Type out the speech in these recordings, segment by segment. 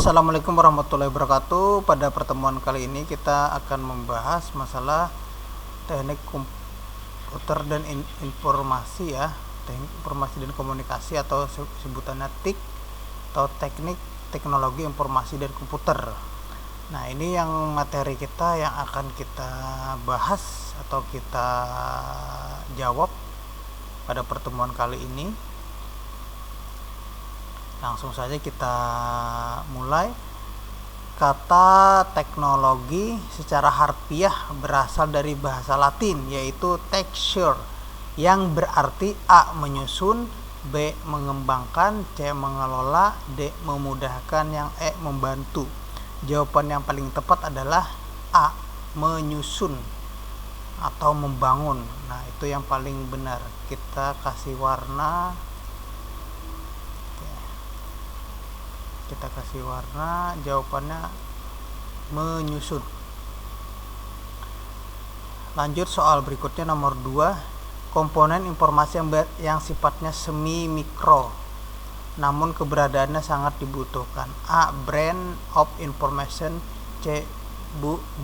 Assalamualaikum warahmatullahi wabarakatuh. Pada pertemuan kali ini kita akan membahas masalah teknik komputer dan informasi ya, teknik informasi dan komunikasi atau sebutannya TIK atau teknik teknologi informasi dan komputer. Nah, ini yang materi kita yang akan kita bahas atau kita jawab pada pertemuan kali ini. Langsung saja kita mulai. Kata teknologi secara harfiah berasal dari bahasa Latin yaitu texture, yang berarti A. menyusun, B. mengembangkan, C. mengelola, D. memudahkan, yang E. membantu. Jawaban yang paling tepat adalah A. menyusun atau membangun. Nah, itu yang paling benar. Kita kasih warna. Jawabannya menyusun. Lanjut soal berikutnya nomor 2. Komponen informasi yang sifatnya semi mikro namun keberadaannya sangat dibutuhkan. A. brain of information, C.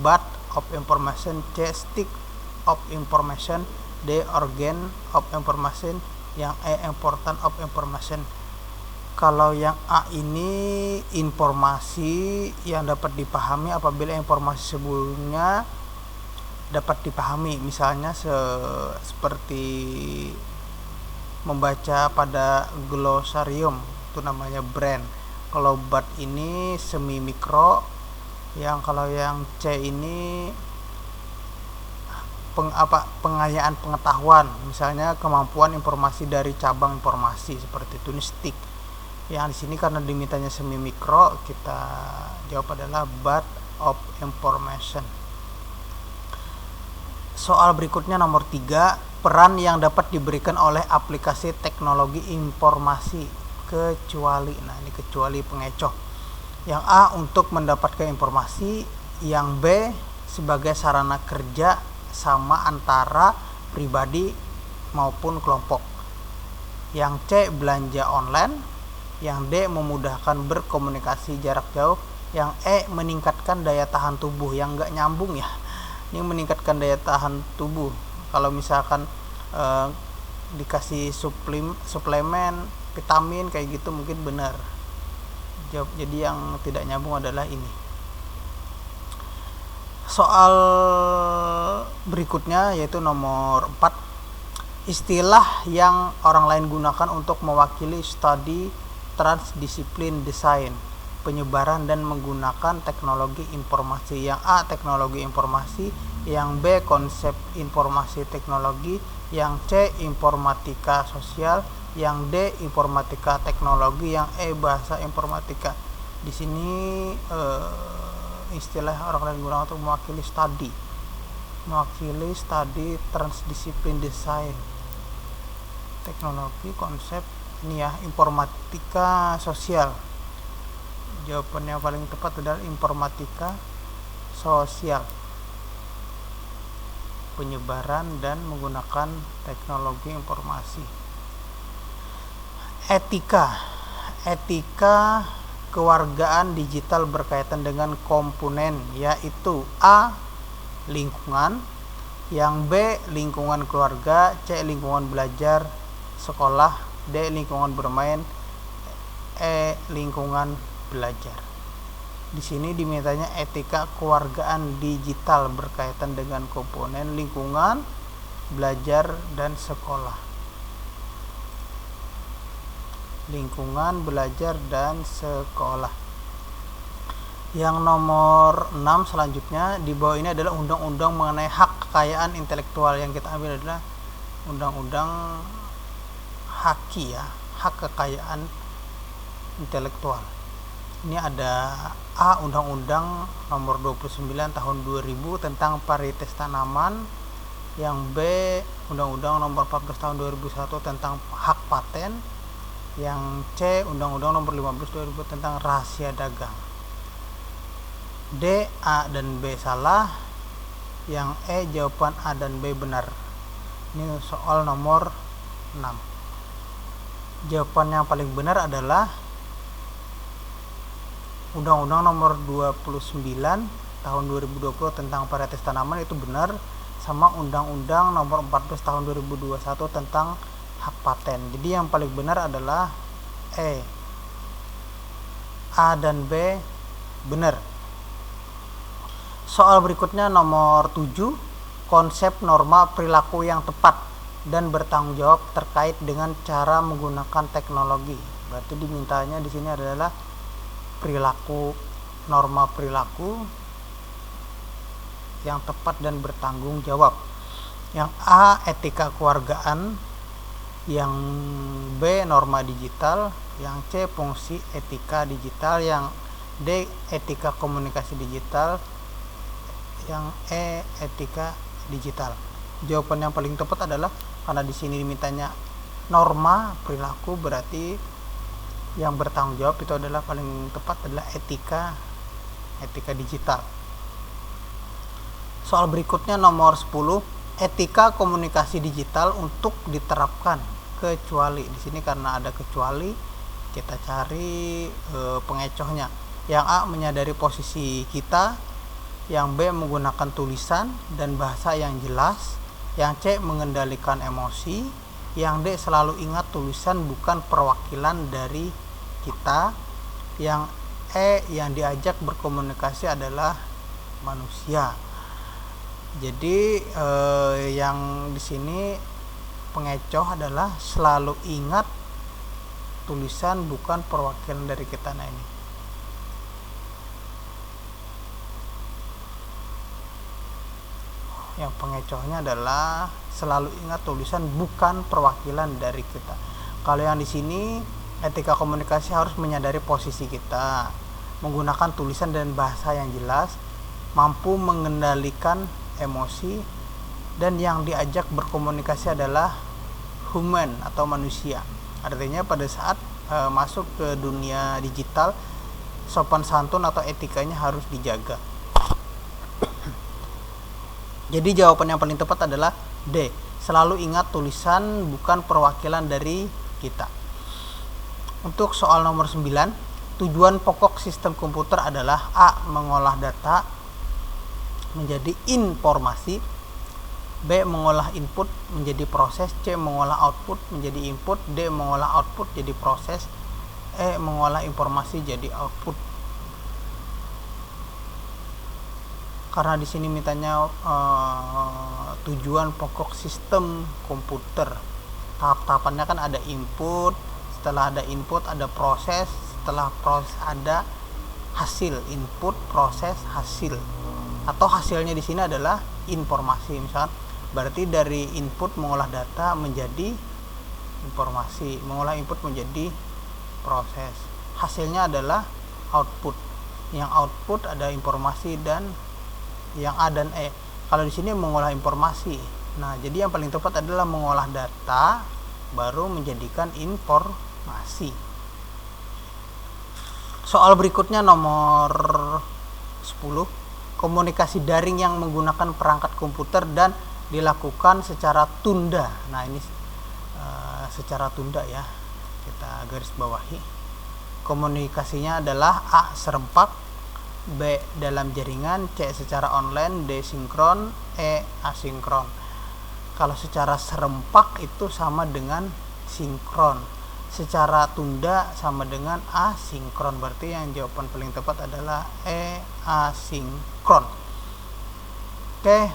byte of information, C. stick of information, D. organ of information, yang E. important of information. Kalau yang A ini informasi yang dapat dipahami apabila informasi sebelumnya dapat dipahami, misalnya seperti membaca pada glosarium, itu namanya brain. Kalau byte ini semi mikro, kalau yang C ini pengayaan pengetahuan, misalnya kemampuan informasi dari cabang informasi, seperti itu. Ini stick. Yang di sini karena dimintanya semi mikro, kita jawab adalah byte of information. Soal berikutnya nomor 3. Peran yang dapat diberikan oleh aplikasi teknologi informasi kecuali. Nah, ini kecuali pengecoh. Yang A. untuk mendapatkan informasi, yang B. sebagai sarana kerja sama antara pribadi maupun kelompok, yang C. belanja online, yang D. memudahkan berkomunikasi jarak jauh, yang E. meningkatkan daya tahan tubuh. Yang nggak nyambung ya, ini meningkatkan daya tahan tubuh. Kalau misalkan dikasih suplemen vitamin kayak gitu mungkin benar. Jadi yang tidak nyambung adalah ini. Soal berikutnya yaitu nomor 4. Istilah yang orang lain gunakan untuk mewakili studi transdisiplin desain, penyebaran dan menggunakan teknologi informasi. Yang A. teknologi informasi, yang B. konsep informasi teknologi, yang C. informatika sosial, yang D. informatika teknologi, yang E. bahasa informatika. Di sini istilah orang lain gunakan untuk mewakili studi transdisiplin desain, teknologi, konsep ini ya, informatika sosial. Jawaban yang paling tepat adalah informatika sosial, penyebaran dan menggunakan teknologi informasi. Etika kewargaan digital berkaitan dengan komponen yaitu A. lingkungan, yang B. lingkungan keluarga, C. lingkungan belajar sekolah, D. lingkungan bermain, E. lingkungan belajar. Di sini dimintanya etika kewargaan digital berkaitan dengan komponen lingkungan, belajar dan sekolah. Lingkungan, belajar dan sekolah. Yang nomor 6 selanjutnya di bawah ini adalah undang-undang mengenai hak kekayaan intelektual. Yang kita ambil adalah undang-undang HAKI ya, hak kekayaan intelektual. Ini ada A. Undang-Undang nomor 29 tahun 2000 tentang varietas tanaman, yang B. Undang-Undang nomor 14 tahun 2001 tentang hak paten, yang C. Undang-Undang nomor 15 2000 tentang rahasia dagang. D. A dan B salah, yang E. jawaban A dan B benar. Ini soal nomor 6. Jawaban yang paling benar adalah Undang-Undang nomor 29 tahun 2020 tentang varietas tanaman itu benar, sama Undang-Undang nomor 14 tahun 2021 tentang hak paten. Jadi yang paling benar adalah E. A dan B benar. Soal berikutnya nomor 7, konsep norma perilaku yang tepat dan bertanggung jawab terkait dengan cara menggunakan teknologi. Berarti dimintanya di sini adalah norma perilaku yang tepat dan bertanggung jawab. Yang A, etika kewargaan. Yang B, norma digital. Yang C, fungsi etika digital. Yang D, etika komunikasi digital. Yang E, etika digital. Jawaban yang paling tepat adalah, karena di sini dimintanya norma perilaku, berarti yang bertanggung jawab itu adalah paling tepat adalah etika digital. Soal berikutnya nomor 10, etika komunikasi digital untuk diterapkan kecuali. Di sini karena ada kecuali, kita cari pengecohnya. Yang A, menyadari posisi kita. Yang B, menggunakan tulisan dan bahasa yang jelas. Yang C, mengendalikan emosi. Yang D, selalu ingat tulisan bukan perwakilan dari kita. Yang E, yang diajak berkomunikasi adalah manusia. Jadi yang di sini pengecoh adalah selalu ingat tulisan bukan perwakilan dari kita. Nah, ini yang pengecohnya adalah selalu ingat tulisan bukan perwakilan dari kita. Kalau yang di sini etika komunikasi harus menyadari posisi kita, menggunakan tulisan dan bahasa yang jelas, mampu mengendalikan emosi, dan yang diajak berkomunikasi adalah human atau manusia. Artinya pada saat masuk ke dunia digital, sopan santun atau etikanya harus dijaga. Jadi jawaban yang paling tepat adalah D, selalu ingat tulisan bukan perwakilan dari kita. Untuk soal nomor 9, tujuan pokok sistem komputer adalah A, mengolah data menjadi informasi. B, mengolah input menjadi proses. C, mengolah output menjadi input. D, mengolah output jadi proses. E, mengolah informasi jadi output. Karena di sini mintanya tujuan pokok sistem komputer. Tahap-tahapannya kan ada input, setelah ada input ada proses, setelah proses ada hasil. Input, proses, hasil. Atau hasilnya di sini adalah informasi. Misalkan berarti dari input mengolah data menjadi informasi, mengolah input menjadi proses. Hasilnya adalah output. Yang output ada informasi dan yang A dan E. Kalau di sini mengolah informasi. Nah, jadi yang paling tepat adalah mengolah data baru menjadikan informasi. Soal berikutnya nomor 10, komunikasi daring yang menggunakan perangkat komputer dan dilakukan secara tunda. Nah, ini secara tunda ya, kita garis bawahi. Komunikasinya adalah A, serempak. B, dalam jaringan. C, secara online. D, sinkron. E, asinkron. Kalau secara serempak itu sama dengan sinkron, secara tunda sama dengan asinkron. Berarti yang jawaban paling tepat adalah E, asinkron. Oke,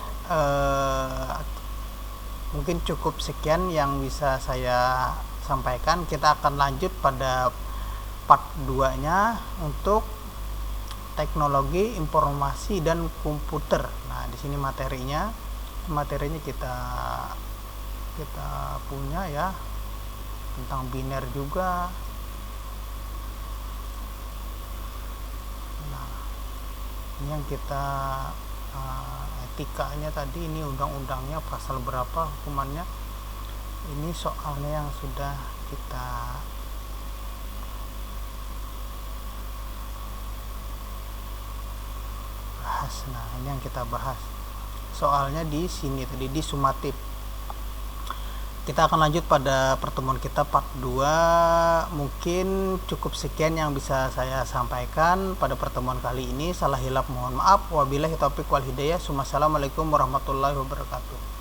mungkin cukup sekian yang bisa saya sampaikan. Kita akan lanjut pada part 2 nya untuk teknologi informasi dan komputer. Nah, di sini materinya kita punya ya, tentang biner juga. Nah, ini yang kita etikanya tadi, ini undang-undangnya pasal berapa hukumannya, ini soalnya yang sudah kita bahas. Nah, ini yang kita bahas soalnya di sini tadi, di sumatif. Kita akan lanjut pada pertemuan kita part 2. Mungkin cukup sekian yang bisa saya sampaikan pada pertemuan kali ini. Salah hilap mohon maaf. Wabillahi taufiq wal hidayah. Wassalamualaikum warahmatullahi wabarakatuh.